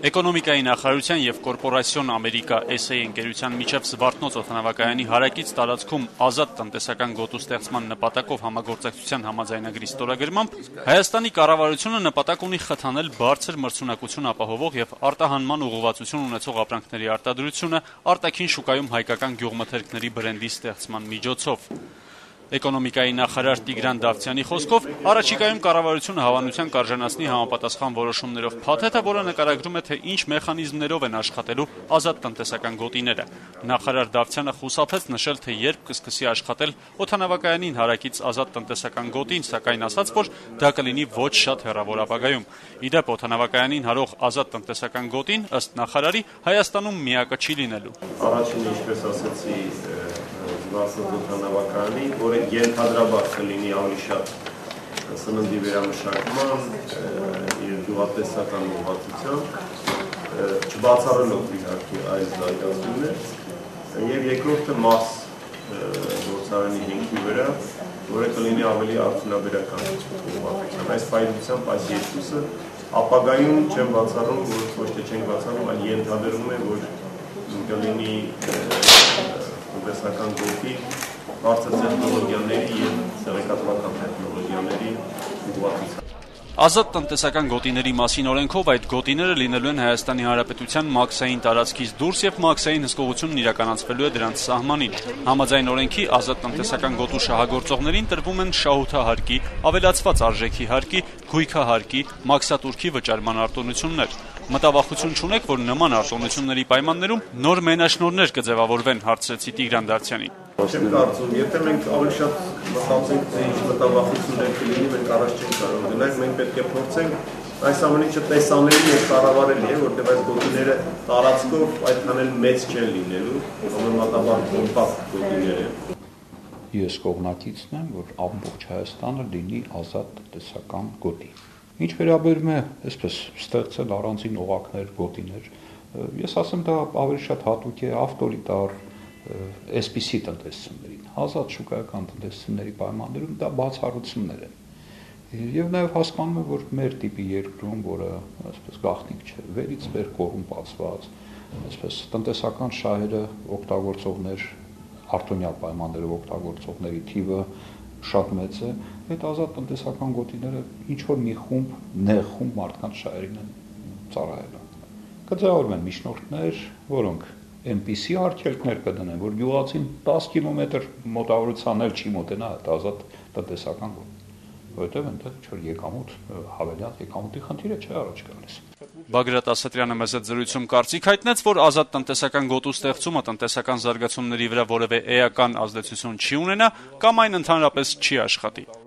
Էկոնոմիկայի նախարարության եւ Կորպորասիոն Ամերիկա SA ընկերության միջև Զվարթնոց օդանավակայանի հարակից տարածքում ազատ տնտեսական գոտու ստեղծման նպատակով համագործակցության համաձայնագրի ստորագրմամբ Հայաստանի կառավարությունը նպատակ ունի խթանել բարձր մրցունակություն ապահովող եւ արտահանման ուղղվածություն ունեցող ապրանքների արտադրությունը արտաքին շուկայում հայկական գյուղմթերքների բրենդի ստեղծման միջոցով։ Էկոնոմիկայի նախարար Տիգրան Դավթյանի խոսքով առաջիկայում կառավարությունը հավանության կարժանացնի համապատասխան որոշումներով փաթեթը, որը նկարագրում է, թե ինչ մեխանիզմներով են աշխատելու ազատ տնտեսական գոտիները։ Նախարար Դավթյանը խուսափեց նշել, թե երբ կսկսի աշխատել օդանավակայանին հարակից ազատ տնտեսական գոտին, սակայն ասաց, որ դա կլինի ոչ շատ հեռավոր ապագայում։ Ի դեպ, օդանավակայանին հարող ազատ տնտեսական գոտին, ըստ նախարարի, Հայաստանում միակը չի լինելու։ Առաջինը, ինչպես ասացի, օդանավակայանի, որը ենթադրաբար կլինի ավելի շատ սննդի վերամշակման եւ գյուղատնտեսական ուղղվածությամբ, չբացառելով իհարկե այլ զարգացումներ, եւ երկրորդը մաս գործարանի հիմքի վրա, որը կլինի ավելի արդյունաբերական ուղղվածությամբ։ Այս պայմանությամբ այս երկուսը ապագայում չեմ բացառում, որ ոչ թե չենք բացառում, այլ ենթադրում է, որ կլինի տնտեսական գոտի բարձր տեխնոլոգիաների եւ տեղեկատվական տեխնոլոգիաների ուղղվածությամբ։ Ազատ տնտեսական գոտիների մասին օրենքով այդ գոտիները լինելու են Հայաստանի Հանրապետության մաքսային տարածքից դուրս եւ մաքսային հսկողությունն իրականացվելու է դրանց սահմանին։ Համաձայն օրենքի ազատ տնտեսական գոտու շահագործողներին տրվում են շահութահարկի, ավելացված արժեքի հարկի, գույքահարկի, մաքսատուրքի վճարման արտոնություններ։ Մտավախություն չունեք, որ նման արտոնությունների պայմաններում նոր մենաշնորհներ կձևավորվեն, հարցրեցի Տիգրան Դավթյանին։ Չեմ կարծում, եթե մենք ավելի շատ մտածենք, թե ինչ մտավախություններ կլինի, մենք առաջ չենք կարող գնալ, մենք պետք է փորձենք այս ամենը տեսանելի եւ կառավարելի է, որտեղ այս գոտիները տարածքով այդքան էլ մեծ չեն լինելու, համեմատաբար կոմպակտ գոտիներ են։ Ես կողմնակիցն եմ, որ ամբողջ Հայաստանը լինի ազատ տնտեսական գոտի։ Ինչ վերաբերում է այսպես ստեղծել առանձին օղակներ, գոտիներ, ես ասեմ դա ավելի շատ հատուկ է ավտորիտար այսպիսի տնտեսություններին, ազատ շուկայական տնտեսությունների պայմաններում դա բացառություններ են։ Եվ նաև հասկանում եմ, որ մեր տիպի երկրում, որը այսպես գաղտնիք չէ, վերից վեր կոռումպացված, այսպես տնտեսական շահերը օգտագործողներ, արտոնյալ պայմաններով օգտագործողների թիվը շատ մեծ է, այդ ազատ տնտեսական գոտիները ինչ-որ մի խումբ, նեղ խումբ մարդկանց շահերին են ծառայել։ Կձևավորվեն միջնորդներ, որոնք այնպիսի արգելքներ կդնեն, որ գյուղացին 10 կիլոմետր մոտավորության էլ չի մոտենա այդ ազատ տնտեսական գոտին, որովհետև այնտեղ ինչ-որ եկամուտ, հավելյալ եկամուտի խնդիրը չէ առաջ գալիս։ Բագրատ Ասատրյանը մեծ զրույցում կարծիք հայտնեց, որ ազատ տնտեսական գոտու ստեղծումը տնտեսական զարգացումների վրա որևէ էական ազդեցություն չի ունենա կամ այն ընդհանրապես չի աշխատի։